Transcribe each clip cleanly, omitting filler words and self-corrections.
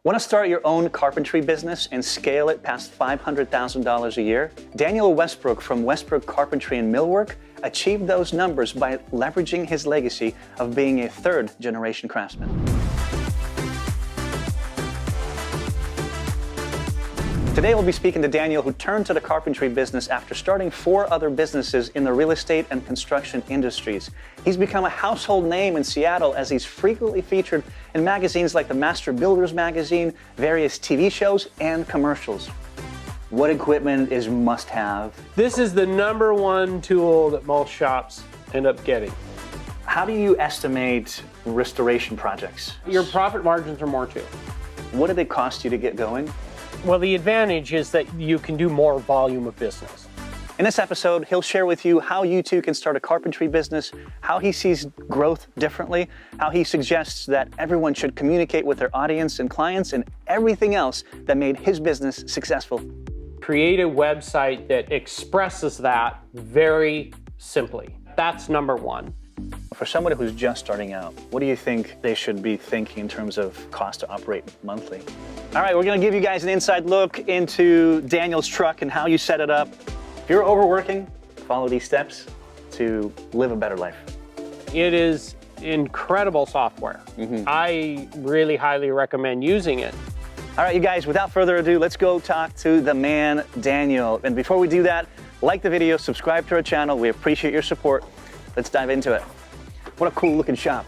Want to start your own carpentry business and scale it past $500,000 a year? Daniel Westbrook from Westbrook Carpentry and Millwork achieved those numbers by leveraging his legacy of being a third-generation craftsman. Today we'll be speaking to Daniel, who turned to the carpentry business after starting 4 other businesses in the real estate and construction industries. He's become a household name in Seattle as he's frequently featured in magazines like the Master Builders magazine, various TV shows, and commercials. What equipment is must-have? This is the #1 tool that most shops end up getting. How do you estimate restoration projects? Your profit margins are more too. What did it cost you to get going? Well, the advantage is that you can do more volume of business. In this episode, he'll share with you how you too can start a carpentry business, how he sees growth differently, how he suggests that everyone should communicate with their audience and clients, and everything else that made his business successful. Create a website that expresses that very simply. That's #1. For somebody who's just starting out, what do you think they should be thinking in terms of cost to operate monthly? All right, we're gonna give you guys an inside look into Daniel's truck and how you set it up. If you're overworking, follow these steps to live a better life. It is incredible software. I really highly recommend using it. All right, you guys, without further ado, let's go talk to the man, Daniel. And before we do that, like the video, subscribe to our channel. We appreciate your support. Let's dive into it. What a cool looking shop.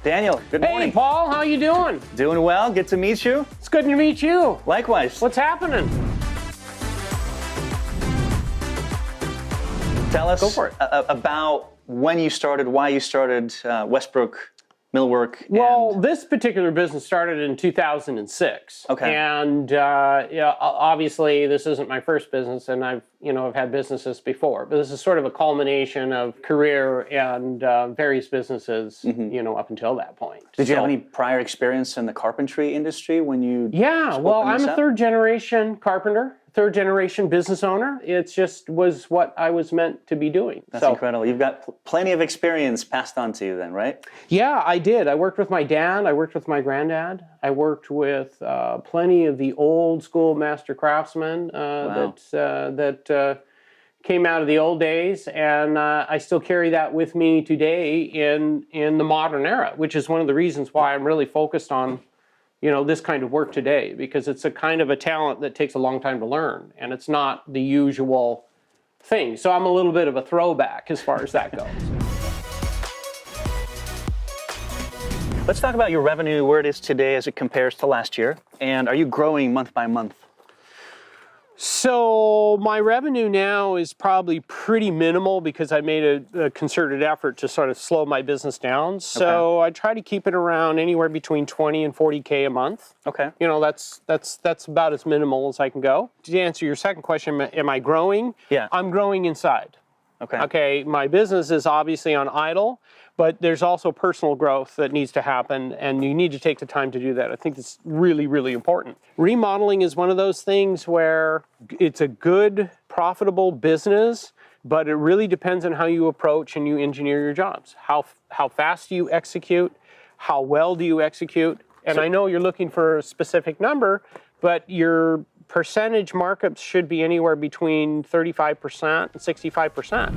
Daniel, good morning. Hey, Paul, how you doing? Doing well, good to meet you. It's good to meet you. Likewise. What's happening? Tell us Go for it. about when you started, why you started Westbrook Millwork. Well, this particular business started in 2006. Okay. And yeah, obviously this isn't my first business, and I've had businesses before, but this is sort of a culmination of career and various businesses, up until that point. Did you have any prior experience in the carpentry industry when you? Yeah, well, I'm a third-generation carpenter, third-generation business owner. It just was what I was meant to be doing. That's incredible. You've got plenty of experience passed on to you then, right? Yeah, I did. I worked with my dad. I worked with my granddad. I worked with plenty of the old school master craftsmen that came out of the old days, and I still carry that with me today in the modern era, which is one of the reasons why I'm really focused on this kind of work today, because it's a kind of a talent that takes a long time to learn, and it's not the usual thing. So I'm a little bit of a throwback as far as that goes. Let's talk about your revenue, where it is today as it compares to last year, and are you growing month by month? So my revenue now is probably pretty minimal because I made a concerted effort to sort of slow my business down. So I try to keep it around anywhere between 20 and 40K a month. Okay. That's about as minimal as I can go. To answer your second question, am I growing? Yeah. I'm growing inside. Okay. Okay, my business is obviously on idle, but there's also personal growth that needs to happen, and you need to take the time to do that. I think it's really, really important. Remodeling is one of those things where it's a good, profitable business, but it really depends on how you approach and you engineer your jobs. How fast do you execute? How well do you execute? And I know you're looking for a specific number, but your percentage markups should be anywhere between 35% and 65%.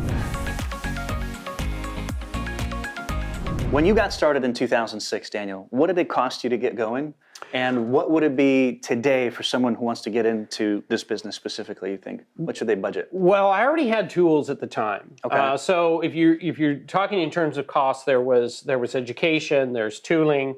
When you got started in 2006, Daniel, what did it cost you to get going? And what would it be today for someone who wants to get into this business specifically, you think? What should they budget? Well, I already had tools at the time. Okay. So if you're talking in terms of cost, there was education, there's tooling.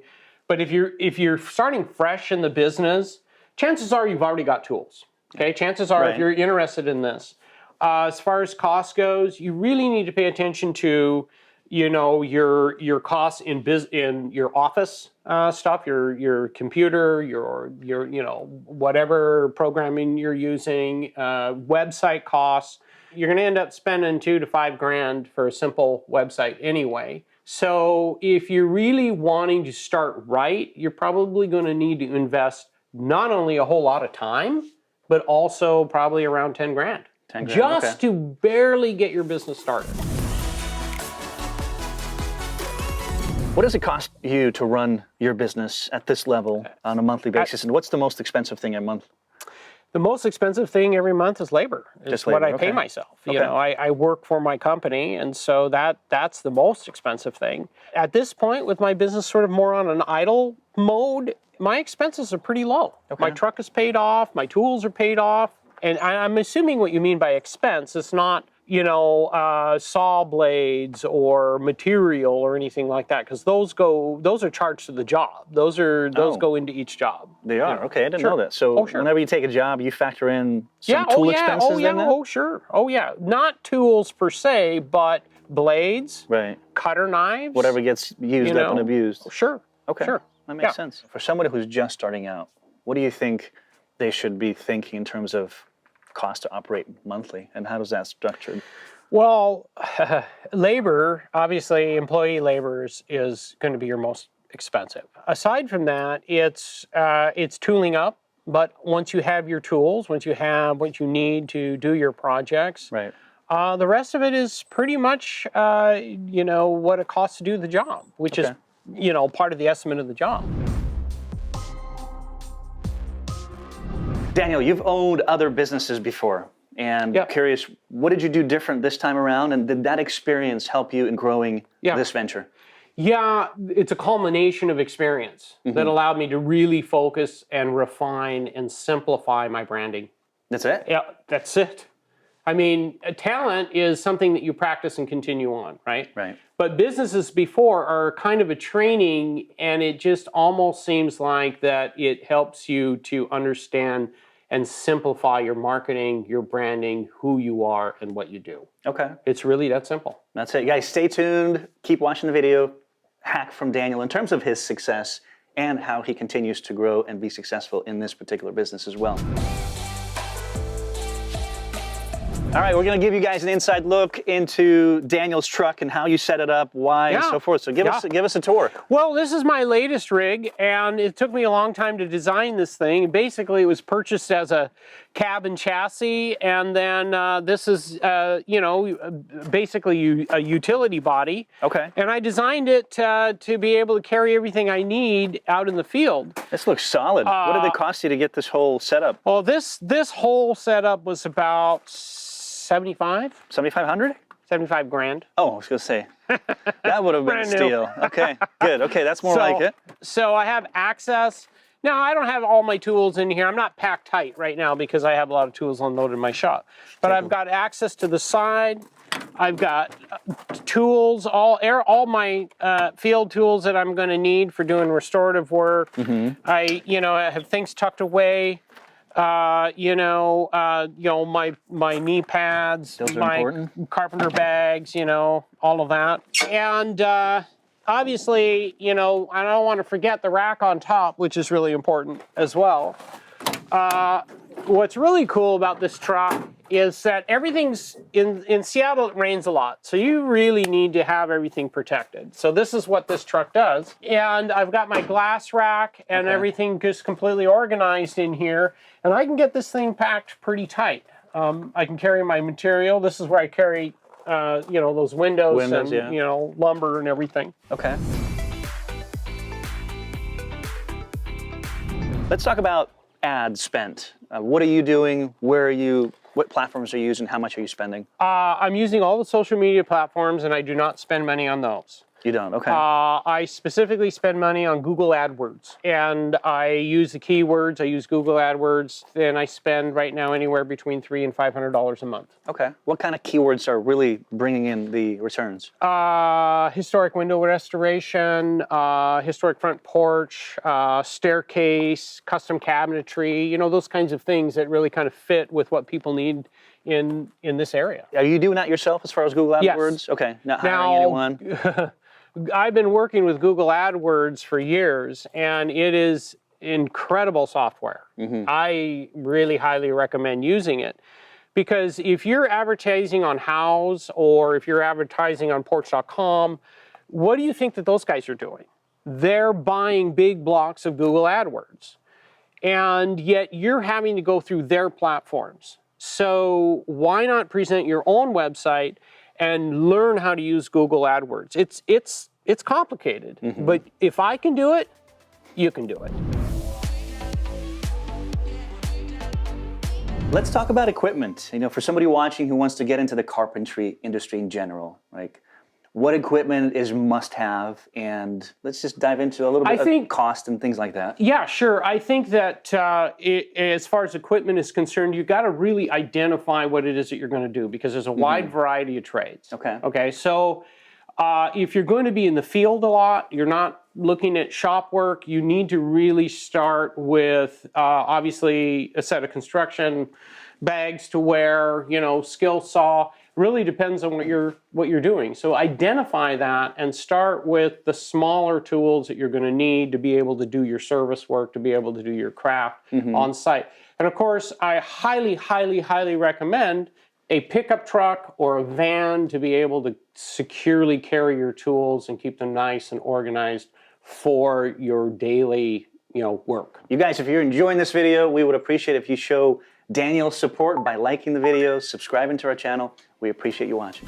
But if you're starting fresh in the business, chances are you've already got tools. Okay, chances are if you're interested in this. As far as cost goes, you really need to pay attention to your costs in your office stuff, your computer, your whatever programming you're using, website costs. You're going to end up spending $2,000 to $5,000 for a simple website anyway. So if you're really wanting to start right, you're probably going to need to invest not only a whole lot of time, but also probably around $10,000. Just to barely get your business started. What does it cost you to run your business at this level on a monthly basis? And what's the most expensive thing a month? The most expensive thing every month is labor. It's what I pay myself. You know, I work for my company, and so that's the most expensive thing. At this point, with my business sort of more on an idle mode, my expenses are pretty low. My truck is paid off, my tools are paid off, and I'm assuming what you mean by expense is not, you know, saw blades or material or anything like that, because those are charged to the job. Those go into each job. They are? Okay, I didn't know that. So whenever you take a job, you factor in some tool expenses in that? Oh, sure. Oh, yeah. Not tools per se, but blades, cutter knives. Whatever gets used up and abused. Sure. Okay, that makes sense. For somebody who's just starting out, what do you think they should be thinking in terms of cost to operate monthly, and how does that structured? Well, labor, obviously, employee labor is going to be your most expensive. Aside from that, it's tooling up. But once you have your tools, once you have what you need to do your projects, the rest of it is pretty much you know, what it costs to do the job, which is, you know, part of the estimate of the job. Daniel, you've owned other businesses before, and curious, what did you do different this time around, and did that experience help you in growing this venture? Yeah, it's a culmination of experience that allowed me to really focus and refine and simplify my branding. That's it? Yeah, that's it. I mean, talent is something that you practice and continue on, right? Right. But businesses before are kind of a training, and it just almost seems like that it helps you to understand and simplify your marketing, your branding, who you are, and what you do. Okay. It's really that simple. That's it. Guys, stay tuned. Keep watching the video. Hack from Daniel in terms of his success and how he continues to grow and be successful in this particular business as well. All right, we're going to give you guys an inside look into Daniel's truck and how you set it up, why, and so forth. So give us a tour. Well, this is my latest rig, and it took me a long time to design this thing. Basically, it was purchased as a cab and chassis, and then this is, you know, basically a utility body. Okay. And I designed it to be able to carry everything I need out in the field. This looks solid. What did it cost you to get this whole setup? Well, this whole setup was about 7,500? 75 grand. Oh, I was going to say, that would have been a steal. Okay, good. Okay, that's more like it. So I have access. Now, I don't have all my tools in here. I'm not packed tight right now because I have a lot of tools unloaded in my shop. But I've got access to the side. I've got tools, all my field tools that I'm going to need for doing restorative work. I have things tucked away. My knee pads, my carpenter bags, all of that. And obviously, I don't want to forget the rack on top, which is really important as well. What's really cool about this truck is that everything's, in Seattle, it rains a lot. So you really need to have everything protected. So this is what this truck does. And I've got my glass rack and everything just completely organized in here. And I can get this thing packed pretty tight. I can carry my material. This is where I carry, those windows and, lumber and everything. Okay. Let's talk about ad spent. What are you doing? Where are you? What platforms are you using? How much are you spending? I'm using all the social media platforms, and I do not spend money on those. You don't? Okay. I specifically spend money on Google AdWords, and I use the keywords. I use Google AdWords, and I spend right now anywhere between $300 and $500 a month. Okay. What kind of keywords are really bringing in the returns? Historic window restoration, historic front porch, staircase, custom cabinetry. Those kinds of things that really kind of fit with what people need in this area. Are you doing that yourself as far as Google AdWords? Yes. Okay. Not hiring anyone. I've been working with Google AdWords for years, and it is incredible software. I really highly recommend using it, because if you're advertising on Houzz or if you're advertising on Porch.com, what do you think that those guys are doing? They're buying big blocks of Google AdWords, and yet you're having to go through their platforms. So why not present your own website and learn how to use Google AdWords? It's it's complicated. But if I can do it, you can do it. Let's talk about equipment. You know, for somebody watching who wants to get into the carpentry industry in general, like what equipment is must-have, and let's just dive into a little bit of cost and things like that. Yeah, sure. I think that as far as equipment is concerned, you've got to really identify what it is that you're going to do, because there's a wide variety of trades. Okay. So if you're going to be in the field a lot, you're not looking at shop work, you need to really start with obviously a set of construction bags to wear, you know, skill saw. Really depends on what you're doing. So identify that and start with the smaller tools that you're going to need to be able to do your service work, to be able to do your craft on site. And of course, I highly, highly, highly recommend a pickup truck or a van to be able to securely carry your tools and keep them nice and organized for your daily, you know, work. You guys, if you're enjoying this video, we would appreciate if you show Daniel's support by liking the video, subscribing to our channel. We appreciate you watching.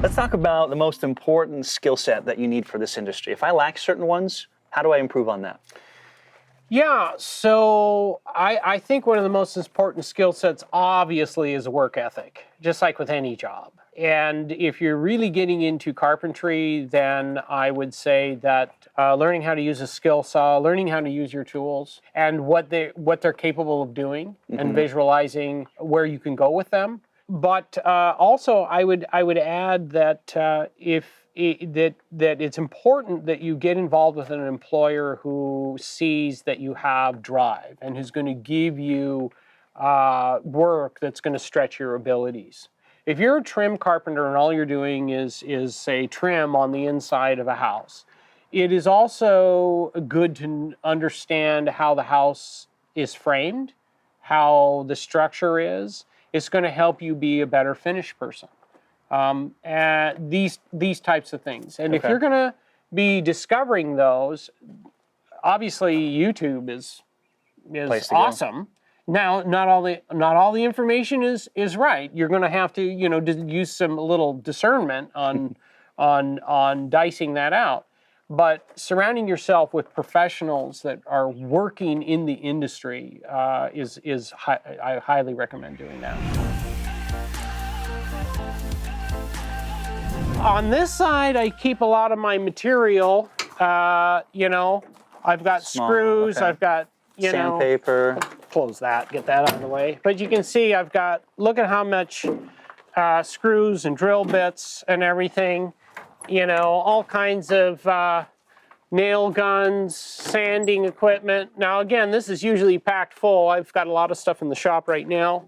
Let's talk about the most important skill set that you need for this industry. If I lack certain ones, how do I improve on that? Yeah, so I think one of the most important skill sets obviously is a work ethic, just like with any job. And if you're really getting into carpentry, then I would say that learning how to use a skill saw, learning how to use your tools, and what they're capable of doing, and visualizing where you can go with them. But also, I would add that that it's important that you get involved with an employer who sees that you have drive and who's going to give you work that's going to stretch your abilities. If you're a trim carpenter and all you're doing is say trim on the inside of a house, it is also good to understand how the house is framed, how the structure is. It's going to help you be a better finish person. And these types of things. And if you're going to be discovering those, obviously YouTube is awesome. Now, not all the information is right. You're going to have to, you know, use some little discernment on dicing that out. But surrounding yourself with professionals that are working in the industry I highly recommend doing that. On this side, I keep a lot of my material. You know, I've got screws. I've got sandpaper. Close that, get that out of the way. But you can see I've got, look at how much screws and drill bits and everything, you know, all kinds of nail guns, sanding equipment. Now again, this is usually packed full. I've got a lot of stuff in the shop right now.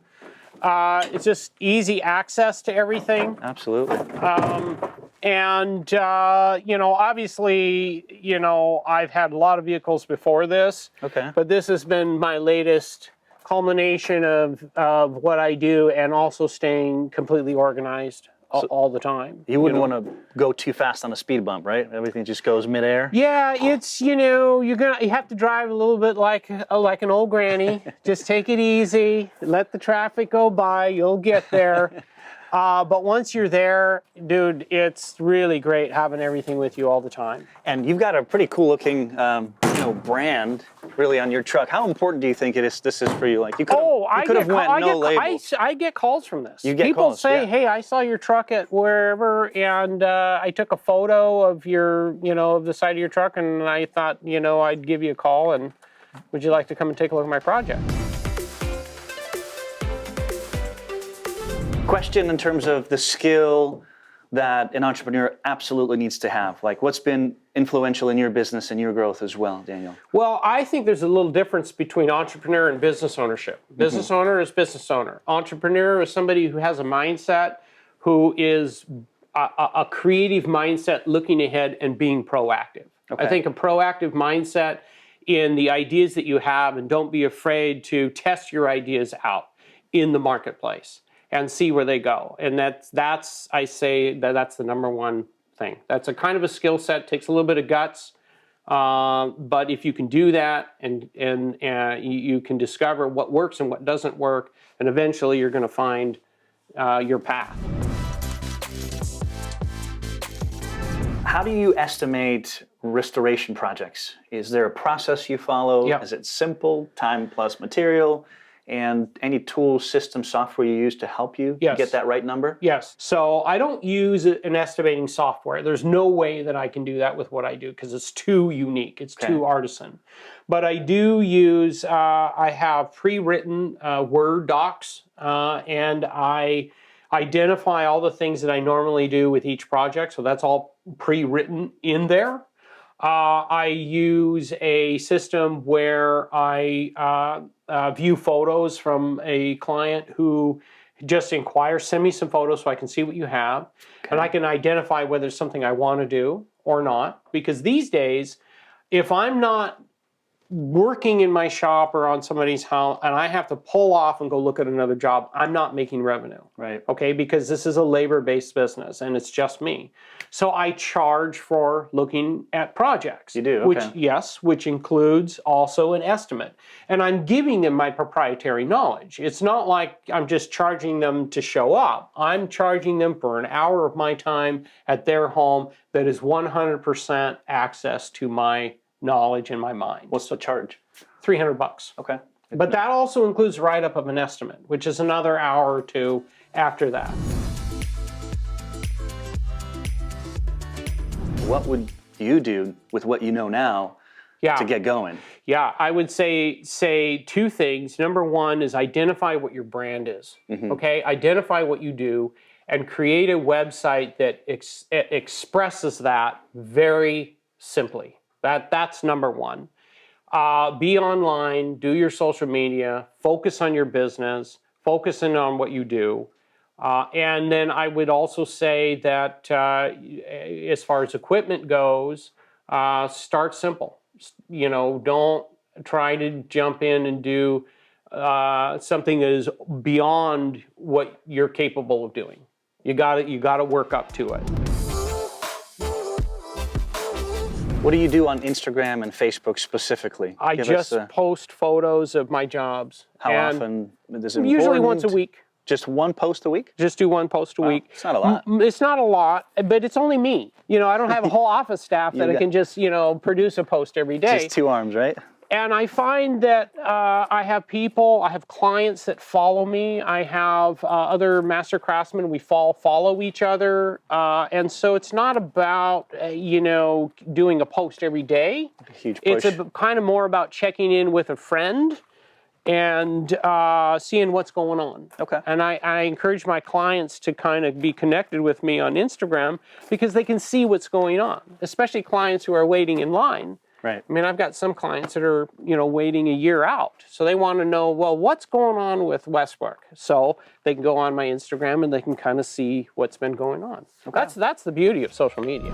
It's just easy access to everything. Absolutely. And you know, obviously, you know, I've had a lot of vehicles before this. But this has been my latest culmination of what I do, and also staying completely organized all the time. You wouldn't want to go too fast on a speed bump, right? Everything just goes midair. Yeah, it's, you know, you have to drive a little bit like an old granny. Just take it easy, let the traffic go by, you'll get there. But once you're there, dude, it's really great having everything with you all the time. And you've got a pretty cool looking, you know, brand really on your truck. How important do you think this is for you? Like you could have went no labels. I get calls from this. You get People calls, say, hey, I saw your truck at wherever, and I took a photo of your, you know, of the side of your truck, and I thought, you know, I'd give you a call, and would you like to come and take a look at my project? Question in terms of the skill that an entrepreneur absolutely needs to have. Like, what's been influential in your business and your growth as well, Daniel? Well, I think there's a little difference between entrepreneur and business ownership. Business owner is business owner. Entrepreneur is somebody who has a mindset, who is a creative mindset, looking ahead and being proactive. I think a proactive mindset in the ideas that you have, and don't be afraid to test your ideas out in the marketplace and see where they go. And that's I say that's the number one thing. That's a kind of a skill set, takes a little bit of guts, but if you can do that, and you can discover what works and what doesn't work, and eventually you're going to find your path. How do you estimate restoration projects? Is there a process you follow? Yeah. Is it simple, time plus material? And any tools, system, software you use to help you get that right number? Yes. So I don't use an estimating software. There's no way that I can do that with what I do because it's too unique. It's too artisan. But I do use, I have pre-written Word docs, and I identify all the things that I normally do with each project. So that's all pre-written in there. I use a system where I view photos from a client who just inquires, send me some photos so I can see what you have. And I can identify whether it's something I want to do or not. Because these days, if I'm not working in my shop or on somebody's house and I have to pull off and go look at another job, I'm not making revenue. Right. Okay, because this is a labor-based business and it's just me. So I charge for looking at projects. You do, okay. Which includes also an estimate. And I'm giving them my proprietary knowledge. It's not like I'm just charging them to show up. I'm charging them for an hour of my time at their home that is 100% access to my knowledge in my mind. What's the charge? $300. Okay. But that also includes write-up of an estimate, which is another hour or two after that. What would you do with what you know now to get going? Yeah, I would say two things. Number one is identify what your brand is. Okay, identify what you do and create a website that expresses that very simply. That's number one. Be online, do your social media, focus on your business, focusing on what you do. And then I would also say that as far as equipment goes, start simple. You know, don't try to jump in and do something that is beyond what you're capable of doing. You got to work up to it. What do you do on Instagram and Facebook specifically? I just post photos of my jobs. How often is it usually important? Once a week. Just one post a week? Just do one post a week. It's not a lot. It's not a lot, but it's only me. You know, I don't have a whole office staff that can just, produce a post every day. Just two arms, right? And I find that I have clients that follow me. I have other master craftsmen. We follow each other. And so it's not about, doing a post every day. A huge push. It's kind of more about checking in with a friend and seeing what's going on. Okay. And I encourage my clients to kind of be connected with me on Instagram because they can see what's going on, especially clients who are waiting in line. Right. I mean, I've got some clients that are, waiting a year out. So they want to know, well, what's going on with Westbrook? So they can go on my Instagram and they can kind of see what's been going on. Okay. That's the beauty of social media.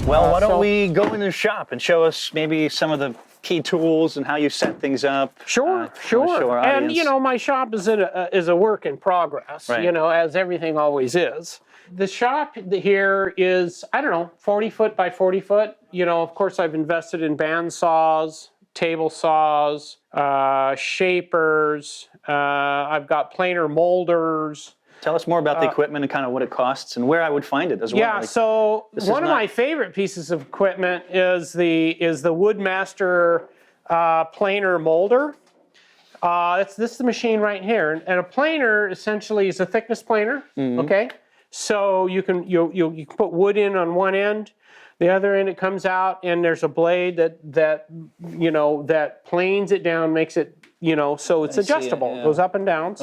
Well, why don't we go in the shop and show us maybe some of the key tools and how you set things up? Sure. Show our audience. And, my shop is a work in progress, right. As everything always is. The shop here is, 40 foot by 40 foot. Of course, I've invested in band saws, table saws, shapers. I've got planer molders. Tell us more about the equipment and kind of what it costs and where I would find it as well. Yeah, so one of my favorite pieces of equipment is the Woodmaster planer molder. This is the machine right here, and a planer essentially is a thickness planer. Okay. So you can put wood in on one end, the other end it comes out, and there's a blade that planes it down, makes it so it's adjustable. It goes up and down.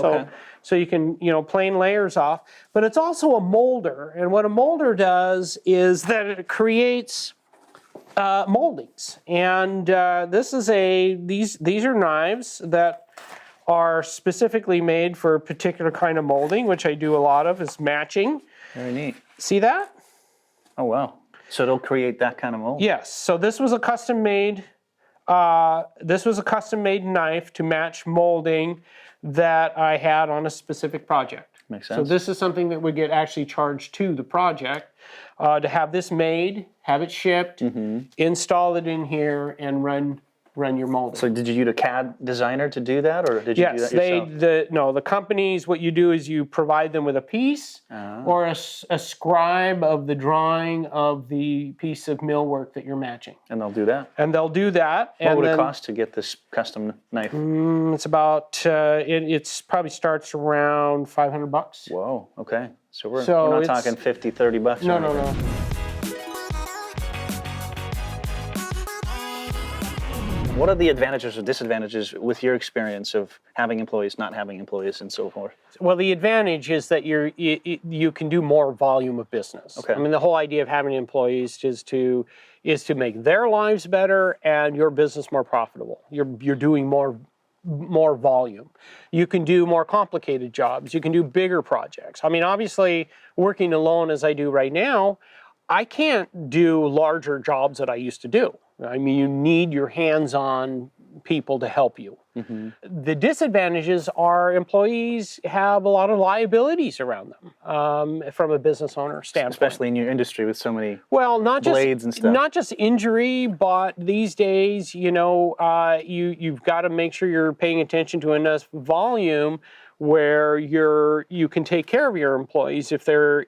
So you can plane layers off. But it's also a molder, and what a molder does is that it creates moldings. And these are knives that are specifically made for a particular kind of molding, which I do a lot of, is matching. Very neat. See that? Oh, wow. So it'll create that kind of mold? Yes. So this was a custom-made knife to match molding that I had on a specific project. Makes sense. So this is something that would get actually charged to the project to have this made, have it shipped, install it in here, and run run your molding. So did you use a CAD designer to do that, or did you do that yourself? The companies, what you do is you provide them with a piece or a scribe of the drawing of the piece of millwork that you're matching. And they'll do that? And they'll do that. What would it cost to get this custom knife? It's about, it's probably starts around $500. Whoa, okay. So we're not talking 50, 30 bucks. No, no, no. What are the advantages or disadvantages with your experience of having employees, not having employees, and so forth? Well, the advantage is that you can do more volume of business. Okay. I mean, the whole idea of having employees is to make their lives better and your business more profitable. You're doing more volume. You can do more complicated jobs. You can do bigger projects. I mean, obviously, working alone as I do right now, I can't do larger jobs that I used to do. I mean, you need your hands-on people to help you. Mm-hmm. The disadvantages are employees have a lot of liabilities around them from a business owner standpoint. Especially in your industry with so many blades and stuff. Not just injury, but these days, you've got to make sure you're paying attention to enough volume where you can take care of your employees if they're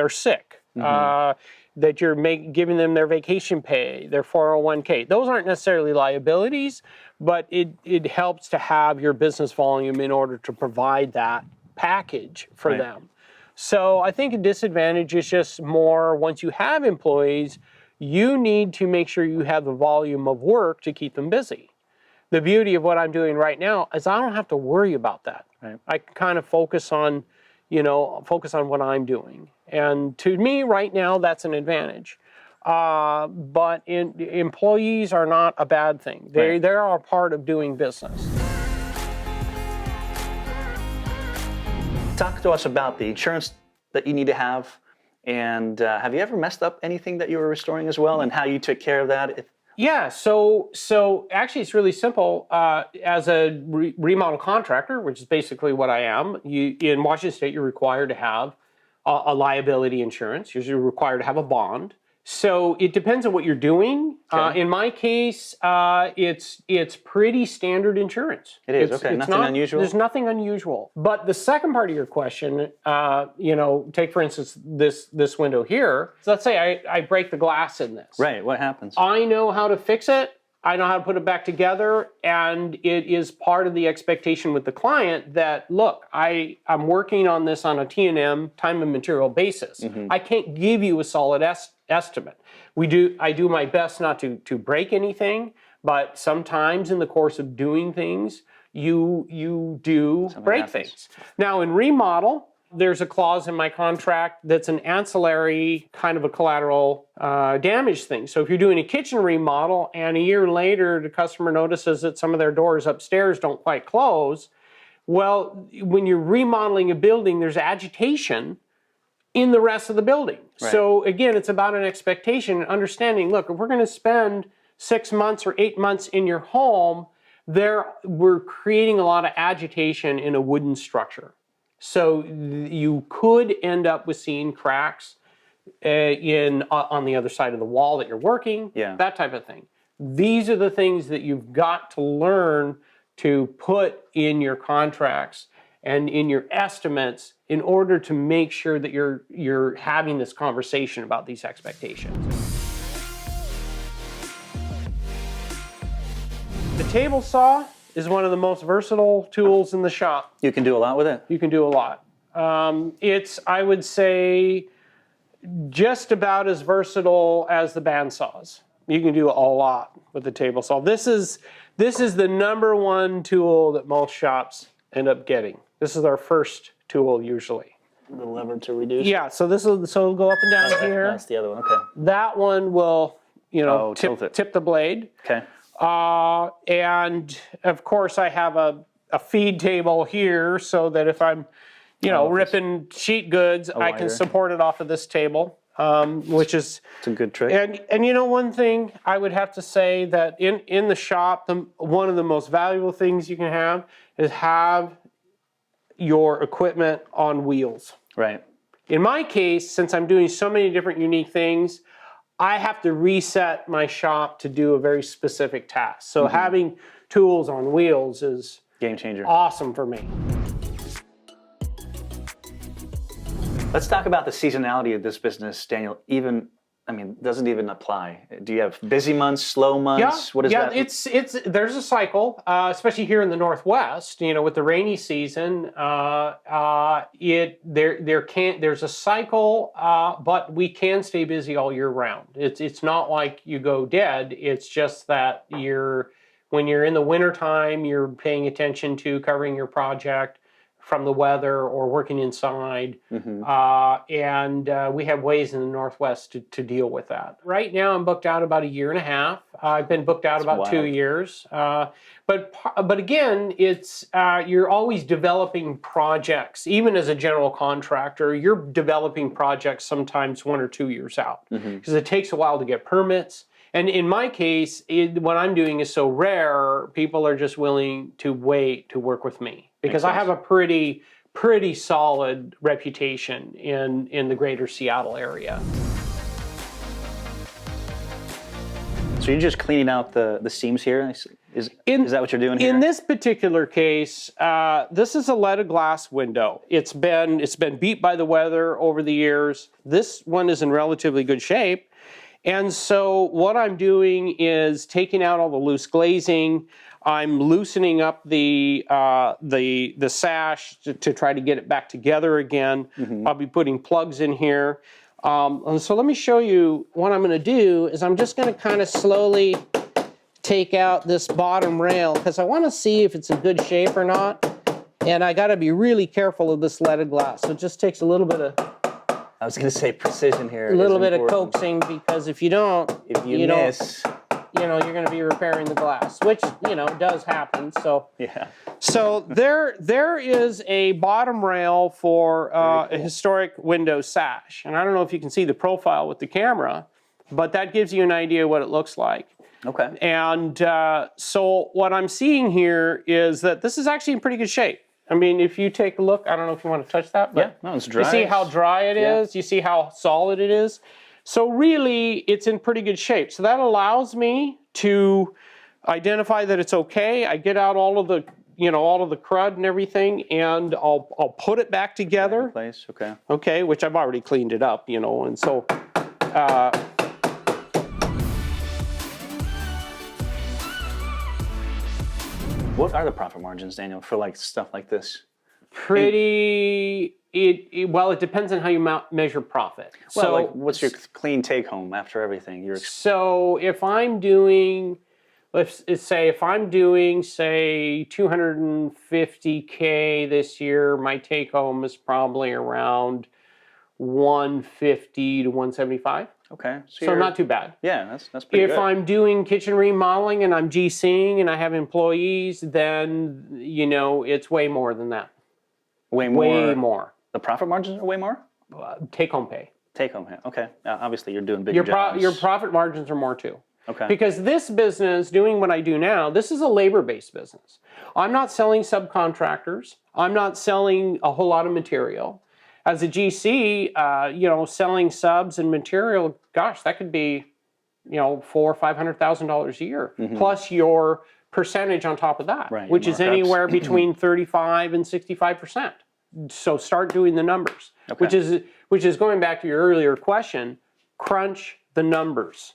sick. Mm-hmm. That you're giving them their vacation pay, their 401k. Those aren't necessarily liabilities, but it helps to have your business volume in order to provide that package for them. So I think a disadvantage is just more once you have employees, you need to make sure you have the volume of work to keep them busy. The beauty of what I'm doing right now is I don't have to worry about that. Right. I can kind of focus on what I'm doing. And to me, right now, that's an advantage. But employees are not a bad thing. They are a part of doing business. Talk to us about the insurance that you need to have. And have you ever messed up anything that you were restoring as well, and how you took care of that? Yeah, so actually it's really simple. As a remodel contractor, which is basically what I am, in Washington State, you're required to have a liability insurance. You're required to have a bond. So it depends on what you're doing. In my case, it's pretty standard insurance. It is, okay. Nothing unusual? There's nothing unusual. But the second part of your question, take for instance this window here. So let's say I break the glass in this. Right, what happens? I know how to fix it. I know how to put it back together, and it is part of the expectation with the client that, look, I'm working on this on a T&M, time and material basis. Mm-hmm. I can't give you a solid estimate. I do my best not to break anything, but sometimes in the course of doing things, you do break things. Now in remodel, there's a clause in my contract that's an ancillary kind of a collateral damage thing. So if you're doing a kitchen remodel and a year later the customer notices that some of their doors upstairs don't quite close, well, when you're remodeling a building, there's agitation in the rest of the building. Right. So again, it's about an expectation and understanding, look, if we're going to spend 6 months or 8 months in your home, we're creating a lot of agitation in a wooden structure. So you could end up with seeing cracks on the other side of the wall that you're working, that type of thing. These are the things that you've got to learn to put in your contracts and in your estimates in order to make sure that you're having this conversation about these expectations. The table saw is one of the most versatile tools in the shop. You can do a lot with it? You can do a lot. It's, I would say, just about as versatile as the bandsaws. You can do a lot with the table saw. This is the number one tool that most shops end up getting. This is our first tool usually. The lever to reduce? Yeah, so it'll go up and down here. That's the other one, okay. That one will, tip the blade. Okay. And of course I have a feed table here so that if I'm, ripping sheet goods, I can support it off of this table, which is... It's a good trick. And one thing I would have to say that in the shop, one of the most valuable things you can have is have your equipment on wheels. Right. In my case, since I'm doing so many different unique things, I have to reset my shop to do a very specific task. So having tools on wheels is game changer. Awesome for me. Let's talk about the seasonality of this business, Daniel. Doesn't even apply. Do you have busy months, slow months? What is that? There's a cycle, especially here in the Northwest. With the rainy season, there's a cycle, but we can stay busy all year round. It's not like you go dead. It's just that when you're in the wintertime, you're paying attention to covering your project from the weather or working inside. And we have ways in the Northwest to deal with that. Right now I'm booked out about a year and a half. I've been booked out about 2 years. But again, it's you're always developing projects. Even as a general contractor, you're developing projects sometimes 1 or 2 years out because it takes a while to get permits. And in my case, what I'm doing is so rare, people are just willing to wait to work with me because I have a pretty solid reputation in the greater Seattle area. So you're just cleaning out the seams here? Is that what you're doing here? In this particular case, this is a leaded glass window. It's been beat by the weather over the years. This one is in relatively good shape. And so what I'm doing is taking out all the loose glazing. I'm loosening up the sash to try to get it back together again. I'll be putting plugs in here. And so let me show you what I'm going to do is I'm just going to kind of slowly take out this bottom rail because I want to see if it's in good shape or not. And I got to be really careful of this leaded glass. So it just takes a little bit of... I was going to say precision here. A little bit of coaxing because if you don't, you miss, you're going to be repairing the glass, which does happen. So yeah. So there is a bottom rail for a historic window sash, and I don't know if you can see the profile with the camera, but that gives you an idea what it looks like. Okay. And so what I'm seeing here is that this is actually in pretty good shape. I mean, if you take a look, I don't know if you want to touch that, but it's dry. You see how dry it is? You see how solid it is? So really, it's in pretty good shape. So that allows me to identify that it's okay. I get out all of the, all of the crud and everything, and I'll put it back together. In place, okay. Okay, which I've already cleaned it up, and so... What are the profit margins, Daniel, for stuff like this? It depends on how you measure profit. Well, so what's your clean take home after everything? So if I'm doing, let's say if I'm doing, say, $250K this year, my take home is probably around 150 to 175. Okay. So not too bad. Yeah, that's pretty good. If I'm doing kitchen remodeling and I'm GCing and I have employees, then, it's way more than that. Way more? Way more. The profit margins are way more? Take-home pay. Take-home pay, okay. Obviously, you're doing bigger jobs. Your profit margins are more, too. Okay. Because this business, doing what I do now, this is a labor-based business. I'm not selling subcontractors. I'm not selling a whole lot of material. As a GC, selling subs and material, gosh, that could be, $400,000 or $500,000 a year, plus your percentage on top of that, which is anywhere between 35 and 65%. So start doing the numbers, which is going back to your earlier question. Crunch the numbers,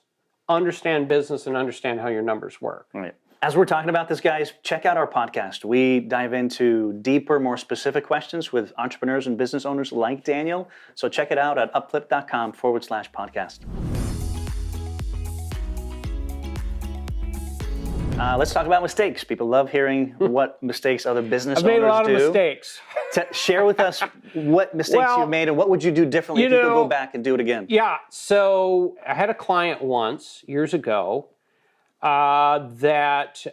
understand business, and understand how your numbers work. Right. As we're talking about this, guys, check out our podcast. We dive into deeper, more specific questions with entrepreneurs and business owners like Daniel. So check it out at upflip.com/podcast. Let's talk about mistakes. People love hearing what mistakes other business owners do. I've made a lot of mistakes. Share with us what mistakes you've made and what would you do differently if you could go back and do it again? Yeah, so I had a client once, years ago, that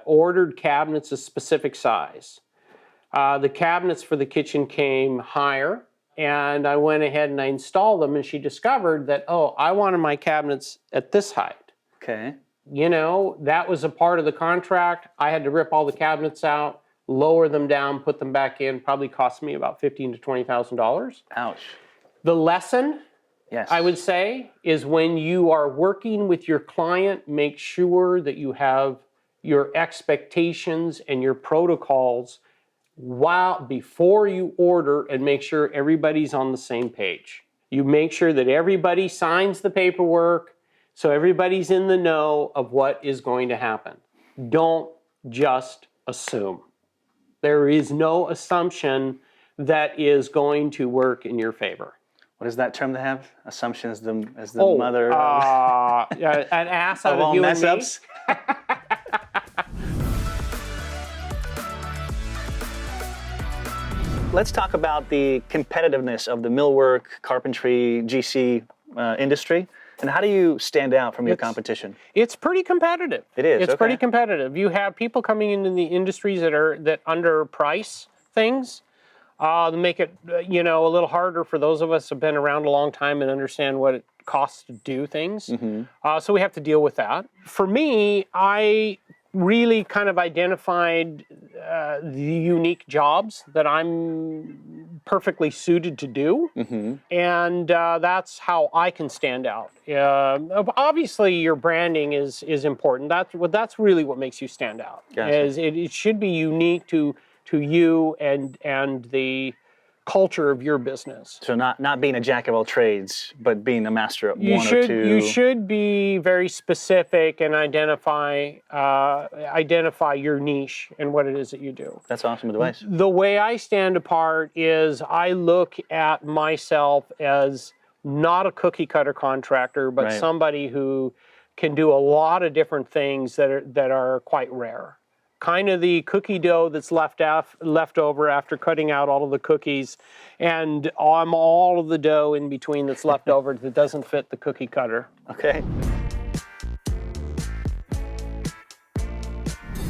ordered cabinets a specific size. The cabinets for the kitchen came higher, and I went ahead and I installed them, and she discovered that, I wanted my cabinets at this height. Okay. That was a part of the contract. I had to rip all the cabinets out, lower them down, put them back in, probably cost me about $15,000 to $20,000. Ouch. The lesson Yes. I would say, is when you are working with your client, make sure that you have your expectations and your protocols before you order, and make sure everybody's on the same page. You make sure that everybody signs the paperwork so everybody's in the know of what is going to happen. Don't just assume. There is no assumption that is going to work in your favor. What is that term they have? Assumption is the mother an ass out of of all you mess and me. ups. Let's talk about the competitiveness of the millwork, carpentry, GC industry. And how do you stand out from your competition? It's pretty competitive. It is. It's pretty competitive. You have people coming into the industries that underprice things. Make it a little harder for those of us who have been around a long time and understand what it costs to do things. So we have to deal with that. For me, I really kind of identified the unique jobs that I'm perfectly suited to do, and that's how I can stand out. Obviously, your branding is important. That's really what makes you stand out. Gotcha. It should be unique to you and the culture of your business. So not being a jack of all trades, but being a master at one or two. You should be very specific and identify your niche and what it is that you do. That's awesome advice. The way I stand apart is I look at myself as not a cookie cutter contractor, but somebody who can do a lot of different things that are quite rare. Kind of the cookie dough that's left over after cutting out all of the cookies, and I'm all of the dough in between that's left over that doesn't fit the cookie cutter. Okay.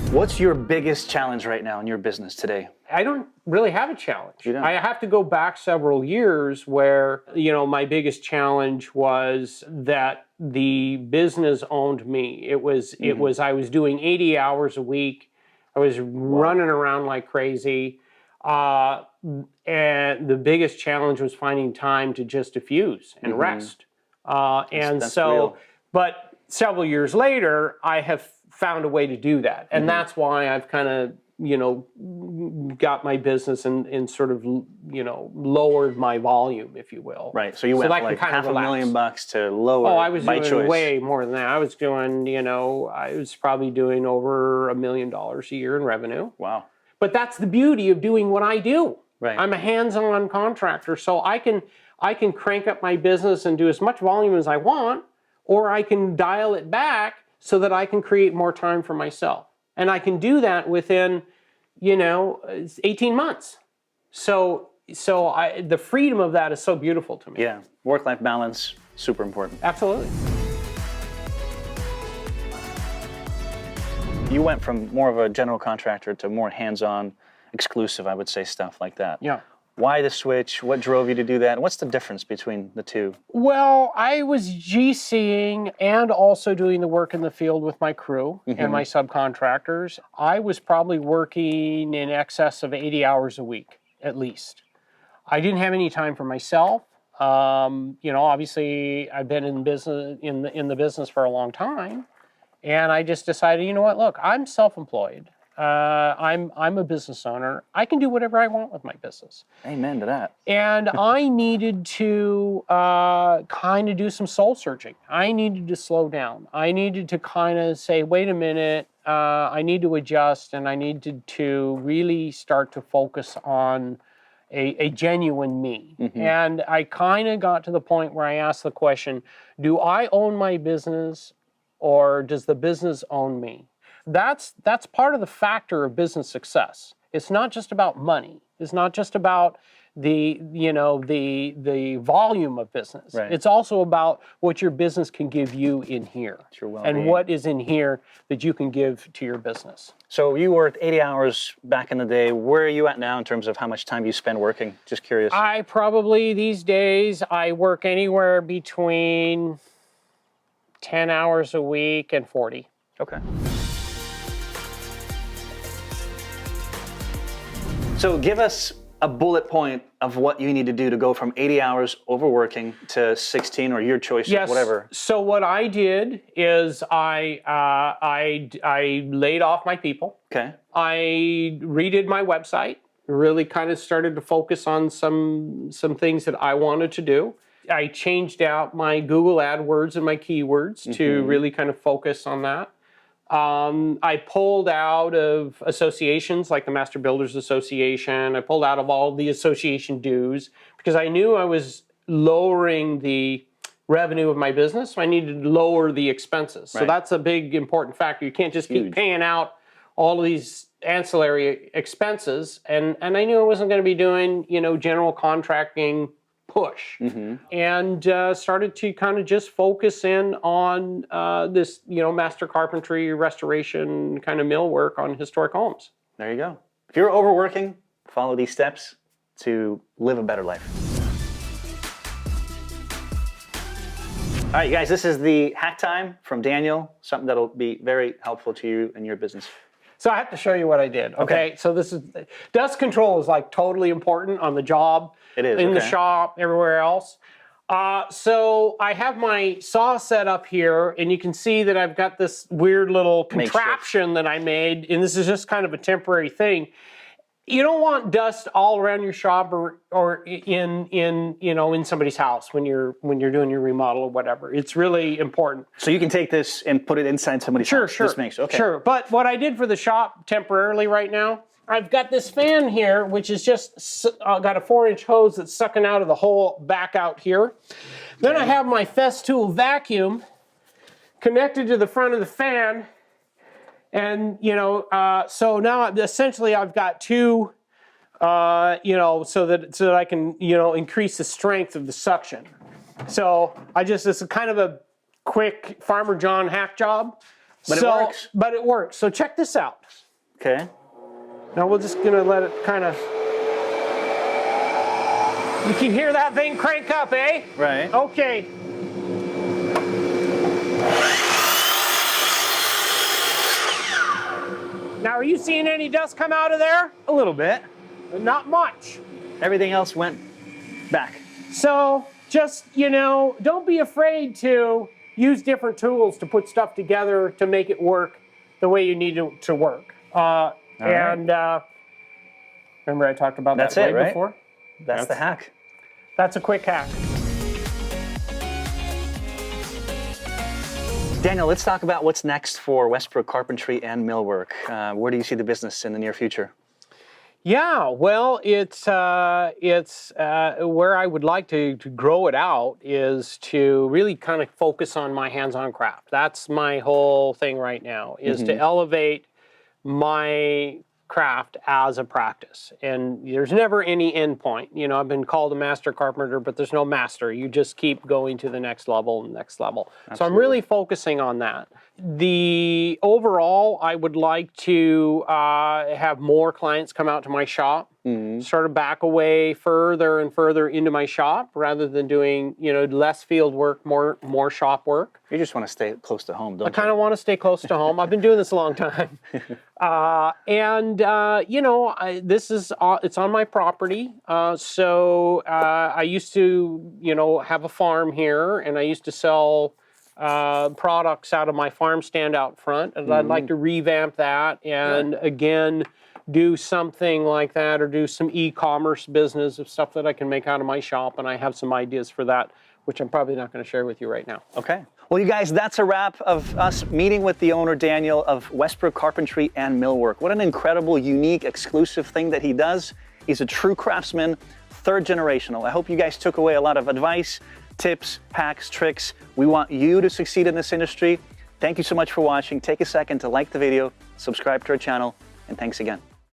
What's your biggest challenge right now in your business today? I don't really have a challenge. You don't? I have to go back several years where, my biggest challenge was that the business owned me. It was I was doing 80 hours a week. I was running around like crazy. And the biggest challenge was finding time to just diffuse and rest. That's real. But several years later, I have found a way to do that. And that's why I've kind of, got my business and sort of, lowered my volume, if you will. Right. So you went from like $500,000 to lower. Oh, I was doing choice. way more than that. I was doing, I was probably doing over $1 million a year in revenue. Wow. But that's the beauty of doing what I do. Right. I'm a hands-on contractor, so I can crank up my business and do as much volume as I want, or I can dial it back so that I can create more time for myself. And I can do that within, 18 months. So the freedom of that is so beautiful to me. Yeah. Work-life balance, super important. Absolutely. You went from more of a general contractor to more hands-on, exclusive, I would say, stuff like that. Yeah. Why the switch? What drove you to do that? And what's the difference between the two? Well, I was GCing and also doing the work in the field with my crew and my subcontractors. I was probably working in excess of 80 hours a week, at least. I didn't have any time for myself. Obviously, I've been in business in the business for a long time, and I just decided, look, I'm self-employed. I'm a business owner. I can do whatever I want with my business. Amen to that. And I needed to kind of do some soul searching. I needed to slow down. I needed to kind of say, wait a minute, I need to adjust, and I needed to really start to focus on a genuine me. And I kind of got to the point where I asked the question, do I own my business, or does the business own me? That's part of the factor of business success. It's not just about money. It's not just about the volume of business. Right. It's also about what your business can give you in here. It's your well-being. And what is in here that you can give to your business. So you worked 80 hours back in the day. Where are you at now in terms of how much time you spend working? Just curious. I probably, these days, I work anywhere between 10 hours a week and 40. Okay. So give us a bullet point of what you need to do to go from 80 hours overworking to 16 or your choice, yes. whatever. So what I did is I laid off my people. Okay. I redid my website, really kind of started to focus on some things that I wanted to do. I changed out my Google AdWords and my keywords to really kind of focus on that. I pulled out of associations like the Master Builders Association. I pulled out of all the association dues because I knew I was lowering the revenue of my business, so I needed to lower the expenses. Right. So that's a big important factor. You can't just keep paying out all of these ancillary expenses, and I knew I wasn't going to be doing, you know, general contracting push, and started to kind of just focus in on this, you know, master carpentry, restoration, kind of millwork on historic homes. There you go. If you're overworking, follow these steps to live a better life. All right, you guys, this is the hack time from Daniel, something that'll be very helpful to you and your business. So I have to show you what I did, okay? So this is, dust control is like totally important on the job. It is, in the shop, everywhere else. So I have my saw set up here, and you can see that I've got this weird little contraption that I made, and this is just kind of a temporary thing. You don't want dust all around your shop or in you know, in somebody's house when you're doing your remodel or whatever. It's really important. So you can take this and put it inside somebody's house. Sure. Sure. But what I did for the shop temporarily right now, I've got this fan here, which is just got a 4-inch hose that's sucking out of the hole back out here. Then I have my Festool vacuum connected to the front of the fan. And, you know, so now essentially I've got two, you know, so that I can, you know, increase the strength of the suction. So this is kind of a quick Farmer John hack job. But it works. But it works. So check this out. Okay. Now we're just gonna let it kind of, you can hear that thing crank up, eh? Right. Okay. Now, are you seeing any dust come out of there? A little bit. Not much. Everything else went back. So just, you know, don't be afraid to use different tools to put stuff together to make it work the way you need it to work. Remember I talked about that way before? That's the hack. That's a quick hack. Daniel, let's talk about what's next for Westbrook Carpentry and Millwork. Where do you see the business in the near future? Yeah, well, it's where I would like to grow it out is to really kind of focus on my hands-on craft. That's my whole thing right now, is to elevate my craft as a practice. And there's never any end point. You know, I've been called a master carpenter, but there's no master. You just keep going to the next level and next level. Absolutely. So I'm really focusing on that. The overall, I would like to have more clients come out to my shop, sort of back away further and further into my shop rather than doing, you know, less field work, more shop work. You just want to stay close to home, don't you? I kind of want to stay close to home. I've been doing this a long time. You know, it's on my property. So I used to, you know, have a farm here, and I used to sell products out of my farm stand out front, and I'd like to revamp that and again do something like that, or do some e-commerce business of stuff that I can make out of my shop, and I have some ideas for that, which I'm probably not going to share with you right now. Okay. Well, you guys, that's a wrap of us meeting with the owner, Daniel, of Westbrook Carpentry and Millwork. What an incredible, unique, exclusive thing that he does. He's a true craftsman, third generational. I hope you guys took away a lot of advice, tips, hacks, tricks. We want you to succeed in this industry. Thank you so much for watching. Take a second to like the video, subscribe to our channel, and thanks again.